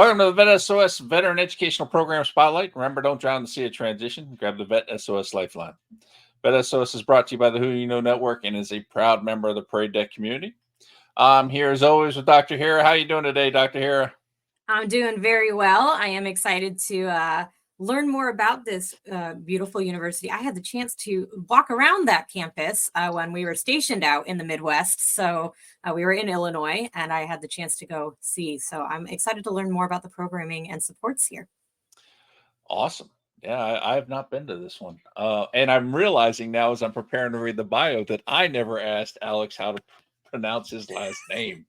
Welcome to the VET S.O.S. Veteran Educational Program Spotlight. Remember, don't drown in the sea of transition. Grab the VET S.O.S. Lifeline. VET S.O.S. is brought to you by the Who You Know Network and is a proud member of the Parade Deck community. I'm here as always with Dr. Hira. How are you doing today, Dr. Hira? I'm doing very well. I am excited to learn more about this beautiful university. I had the chance to walk around that campus when we were stationed out in the Midwest. So we were in Illinois and I had the chance to go see. So I'm excited to learn more about the programming and supports here. Awesome. Yeah, I have not been to this one. And I'm realizing now as I'm preparing to read the bio that I never asked Alex how to pronounce his last name.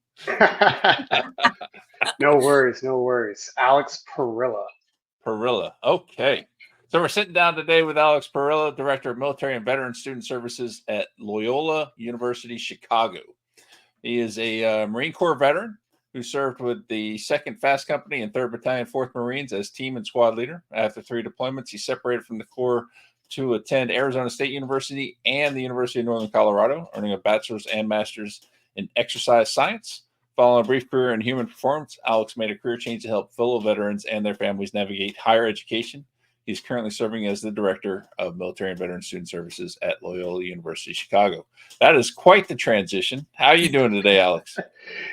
No worries, no worries. Alex Pirila. Perilla. Okay. So we're sitting down today with Alex Pirila, Director of Military and Veteran Student Services at Loyola University Chicago. He is a Marine Corps veteran who served with the 2nd Fast Company and 3rd Battalion, 4th Marines as team and squad leader. After 3 deployments, he separated from the Corps to attend Arizona State University and the University of Northern Colorado, earning a bachelor's and master's in exercise science. Following a brief career in human performance, Alex made a career change to help fellow veterans and their families navigate higher education. He's currently serving as the Director of Military and Veteran Student Services at Loyola University Chicago. That is quite the transition. How are you doing today, Alex?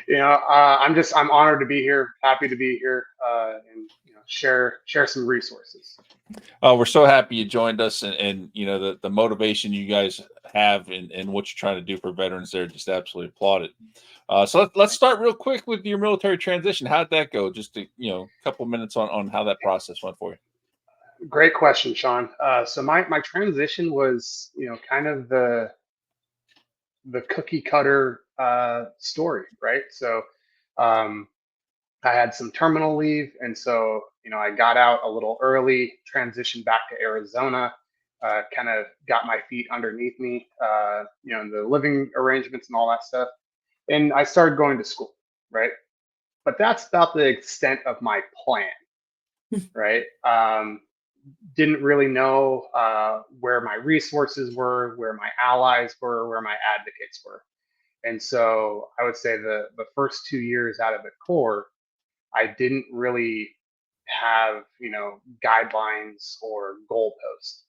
I'm honored to be here, happy to be here, and share some resources. We're so happy you joined us, and the motivation you guys have and what you're trying to do for veterans there, just absolutely applaud it. So let's start real quick with your military transition. How'd that go? Just a couple minutes on how that process went for you. Great question, Shawn. So my transition was kind of the cookie cutter story, right? So I had some terminal leave, and so I got out a little early, transitioned back to Arizona, kind of got my feet underneath me, the living arrangements and all that stuff. And I started going to school, right? But that's about the extent of my plan, right? Didn't really know where my resources were, where my allies were, where my advocates were. And so I would say the first 2 years out of the Corps, I didn't really have, guidelines or goalposts.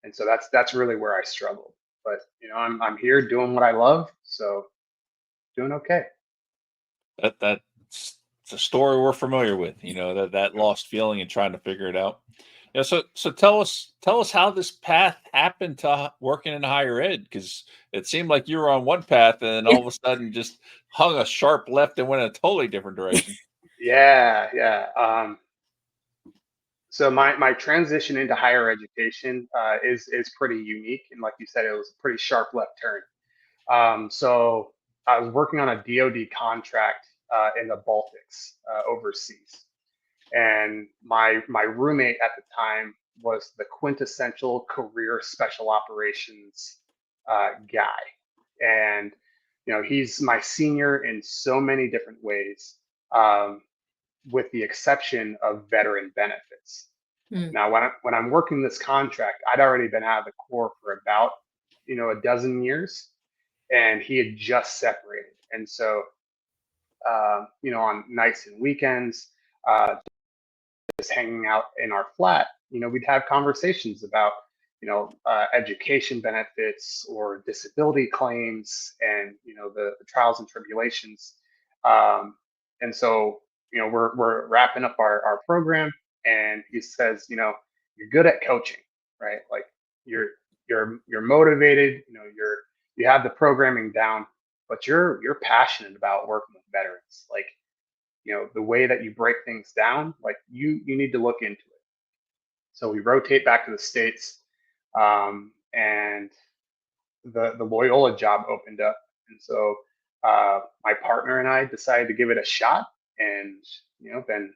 And so that's really where I struggled. But, I'm here doing what I love. So doing okay. That's a story we're familiar with, that lost feeling and trying to figure it out. So tell us how this path happened to working in higher ed, because it seemed like you were on one path and then all of a sudden just hung a sharp left and went in a totally different direction. Yeah. So my transition into higher education is pretty unique, and like you said, it was a pretty sharp left turn. So I was working on a DoD contract in the Baltics overseas. And my roommate at the time was the quintessential career special operations guy. And, he's my senior in so many different ways, with the exception of veteran benefits. Now, when I'm working this contract, I'd already been out of the Corps for about, a dozen years, and he had just separated. And so, on nights and weekends, just hanging out in our flat, we'd have conversations about, education benefits or disability claims and, the trials and tribulations. And so, we're wrapping up our program, and he says, you're good at coaching, right? Like you're motivated, you have the programming down, but you're passionate about working with veterans. Like, the way that you break things down, like you need to look into it. So we rotate back to the States, and the Loyola job opened up. And so my partner and I decided to give it a shot, and, been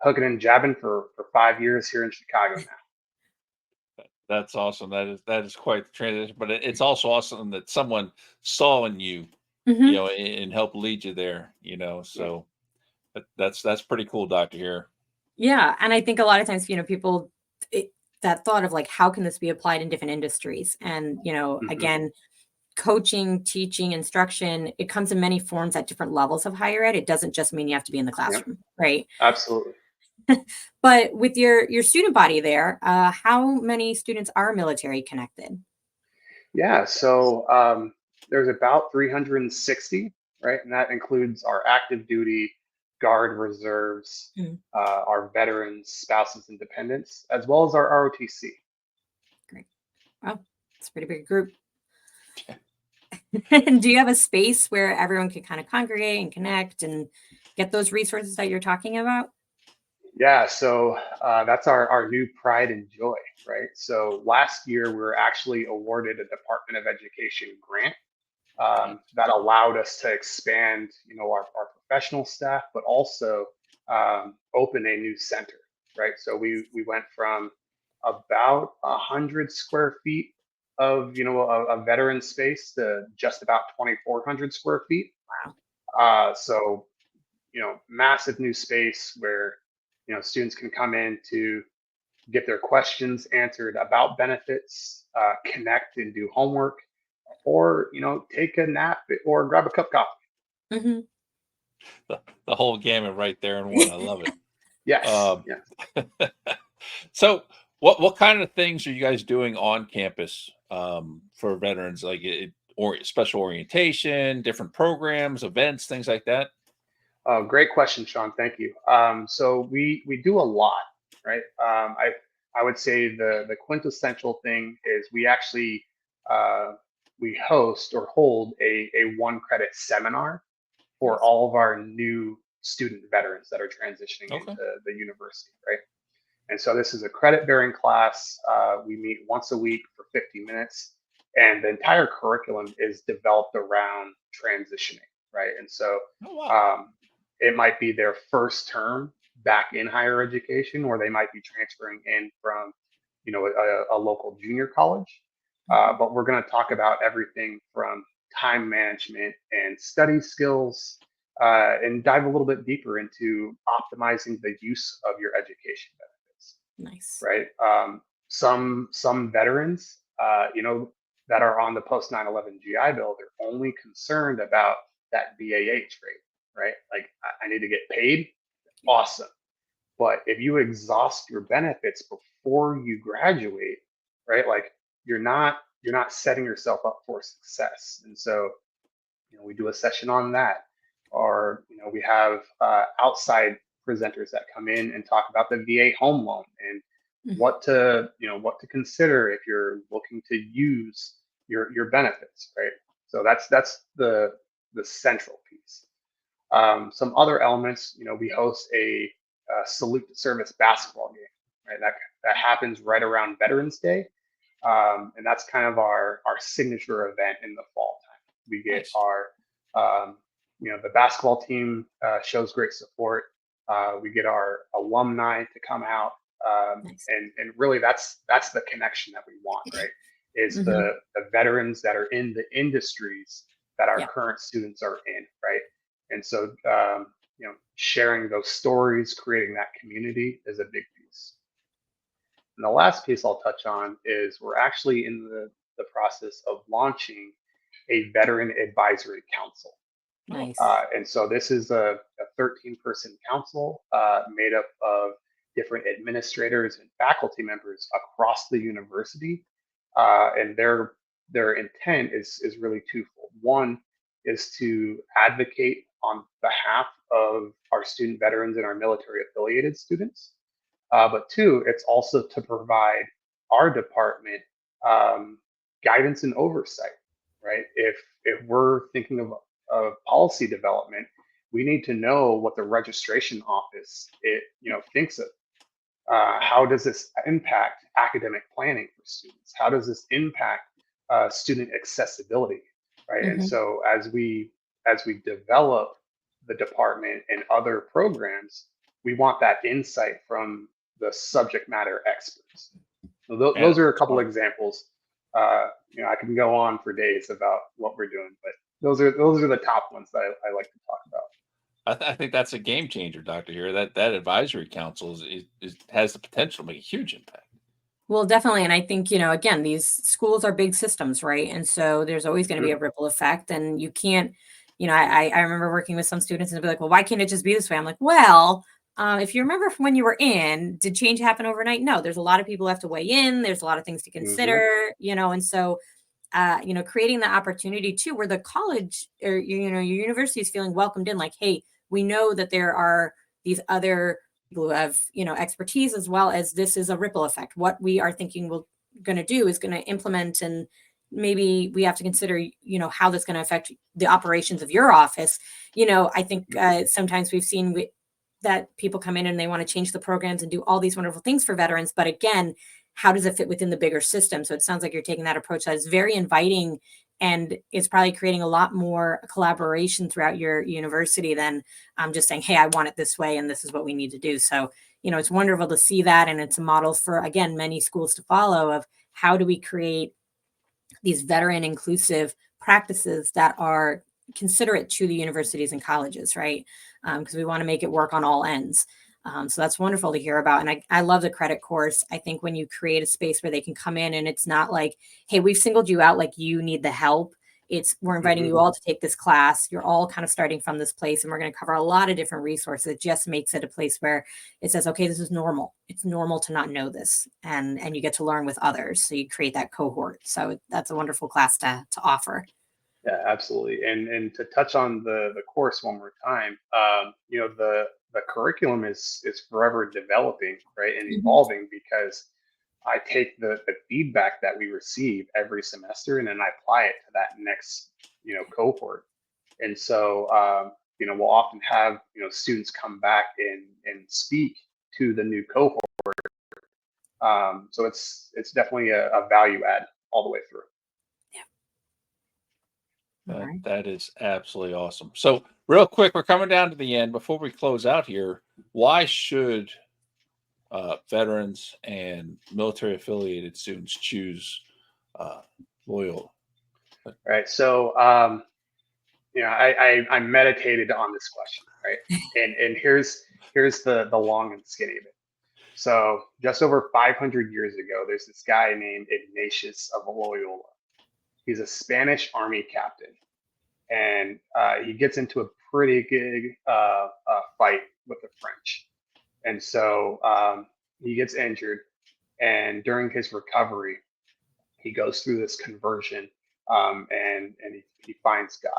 hooking and jabbing for 5 years here in Chicago now. That's awesome. That is quite the transition, but it's also awesome that someone saw in you, and helped lead you there, so. That's pretty cool, Dr. Hira. Yeah. And I think a lot of times, people, that thought of like, how can this be applied in different industries? And, again, coaching, teaching, instruction, it comes in many forms at different levels of higher ed. It doesn't just mean you have to be in the classroom, right? Absolutely. But with your student body there, how many students are military connected? Yeah, so there's about 360, right? And that includes our active duty, guard reserves, Mm, our veterans, spouses, and dependents, as well as our ROTC. great. Wow, it's a pretty big group. And do you have a space where everyone can kind of congregate and connect and get those resources that you're talking about? Yeah, so that's our new pride and joy, right? So last year we were actually awarded a Department of Education grant that allowed us to expand, our professional staff, but also open a new center, right? So we went from about 100 square feet of, a veteran space to just about 2,400 square feet. Wow. So massive new space where students can come in to get their questions answered about benefits, connect and do homework, or take a nap or grab a cup of coffee. Hmm. The whole gamut right there in one. I love it. Yes, Um, yes. so what kind of things are you guys doing on campus for veterans, like or special orientation, different programs, events, things like that? Oh, great question, Sean. Thank you. So we do a lot, right? I would say the quintessential thing is we actually we host or hold a 1 credit seminar for Nice. all of our new student veterans that are transitioning Okay. into the university, right? And so this is a credit bearing class. We meet once a week for 50 minutes, and the entire curriculum is developed around transitioning, right? And so Oh wow. it might be their first term back in higher education, or they might be transferring in from, a local junior college. Mhm. But we're going to talk about everything from time management and study skills, and dive a little bit deeper into optimizing the use of your education benefits, Nice. right? Some veterans, that are on the post 9/11 GI Bill, they're only concerned about that BAH rate, right? Like I need to get paid. Awesome. But if you exhaust your benefits before you graduate, right? Like you're not setting yourself up for success. And so, we do a session on that, or we have outside presenters that come in and talk about the VA home loan and Mhm. what to consider if you're looking to use your benefits, right? So that's the central piece. Some other elements, we host a salute to service basketball game, right? That happens right around Veterans Day, and that's kind of our signature event in the fall time. We get Nice. our, the basketball team shows great support. We get our alumni to come out, Nice. and really that's the connection that we want, right? Is Hmm. the veterans that are in the industries that our Yeah. current students are in, right? And so, sharing those stories, creating that community is a big piece. And the last piece I'll touch on is we're actually in the process of launching a veteran advisory council. Oh, Nice. And so this is a 13-person council made up of different administrators and faculty members across the university. And their intent is really twofold. One is to advocate on behalf of our student veterans and our military affiliated students. But two, it's also to provide our department um, guidance and oversight, right? If we're thinking of policy development, we need to know what the registration office thinks of. How does this impact academic planning for students? How does this impact student accessibility, right? And Hmm. so as we develop the department and other programs, we want that insight from the subject matter experts. So man, those are a couple smart. examples. I can go on for days about what we're doing, but those are the top ones that I like to talk about. I think that's a game changer, Doctor. Here, that advisory council has the potential to make a huge impact. Well, definitely. And I think, again, these schools are big systems, right? And so there's always going to be a Mhm. ripple effect. And you can't, I remember working with some students and they'll be like, well, why can't it just be this way? I'm like, well, if you remember from when you were in, did change happen overnight? No, there's a lot of people who have to weigh in. There's a lot of things to consider, and so, creating the opportunity too, where the college or, your university is feeling welcomed in, like, hey, we know that there are these other people who have, expertise, as well as this is a ripple effect. What we are thinking we're going to do is going to implement, and maybe we have to consider, how that's going to affect the operations of your office. I think sometimes we've seen that people come in and they want to change the programs and do all these wonderful things for veterans. But again, how does it fit within the bigger system? So it sounds like you're taking that approach that is very inviting, and it's probably creating a lot more collaboration throughout your university than just saying, hey, I want it this way and this is what we need to do. So, it's wonderful to see that. And it's a model for, again, many schools to follow of how do we create these veteran inclusive practices that are considerate to the universities and colleges, right? Because we want to make it work on all ends. So that's wonderful to hear about. And I love the credit course. I think when you create a space where they can come in and it's not like, hey, we've singled you out, like you need the help. We're inviting you all to take this class. You're all kind of starting from this place, and we're going to cover a lot of different resources. It just makes it a place where it says, okay, this is normal. It's normal to not know this. And you get to learn with others. So you create that cohort. So that's a wonderful class to offer. Yeah, absolutely. And to touch on the course one more time, the curriculum is forever developing, right, and evolving, because I take the feedback that we receive every semester and then I apply it to that next cohort. And so we'll often have students come back and speak to the new cohort. So it's definitely a value add all the way through. That is absolutely awesome. So real quick, we're coming down to the end. Before we close out here, why should veterans and military affiliated students choose Loyola? Right. So, I meditated on this question, right? And here's the long and skinny of it. So just over 500 years ago, there's this guy named Ignatius of Loyola. He's a Spanish army captain, and he gets into a pretty big fight with the French. And so he gets injured, and during his recovery, he goes through this conversion, and he finds God.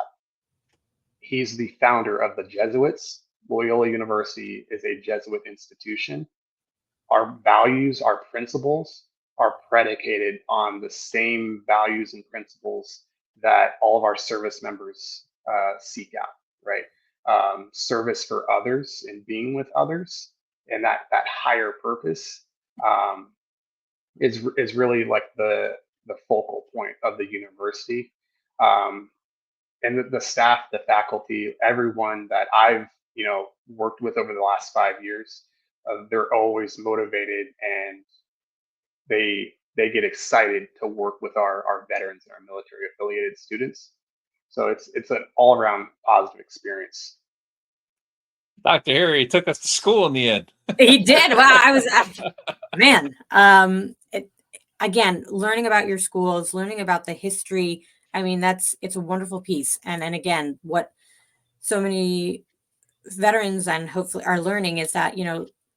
He's the founder of the Jesuits. Loyola University is a Jesuit institution. Our values, our principles are predicated on the same values and principles that all of our service members seek out, right? Service for others and being with others, and that higher purpose is really like the focal point of the university. And the staff, the faculty, everyone that I've worked with over the last 5 years, they're always motivated, and they get excited to work with our veterans and our military affiliated students. So it's an all around positive experience. Dr. Hira, he took us to school in the end. He did. Wow, I was man. Again, learning about your schools, learning about the history. I mean, it's a wonderful piece. And again, what so many veterans and hopefully are learning is that,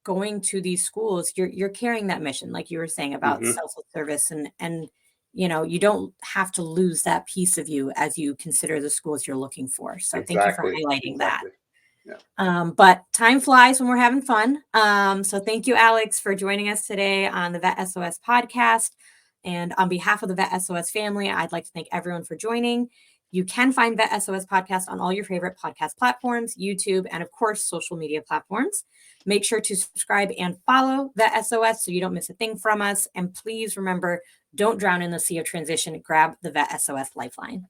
going to these schools, you're carrying that mission, like you were saying about selfless service, and you don't have to lose that piece of you as you consider the schools you're looking for. So thank you for highlighting that. Yeah. But time flies when we're having fun. So thank you, Alex, for joining us today on the VET S.O.S podcast. And on behalf of the VET S.O.S family, I'd like to thank everyone for joining. You can find VET S.O.S podcast on all your favorite podcast platforms, YouTube, and of course, social media platforms. Make sure to subscribe and follow VET S.O.S so you don't miss a thing from us. And please remember, don't drown in the sea of transition. Grab the VET S.O.S lifeline.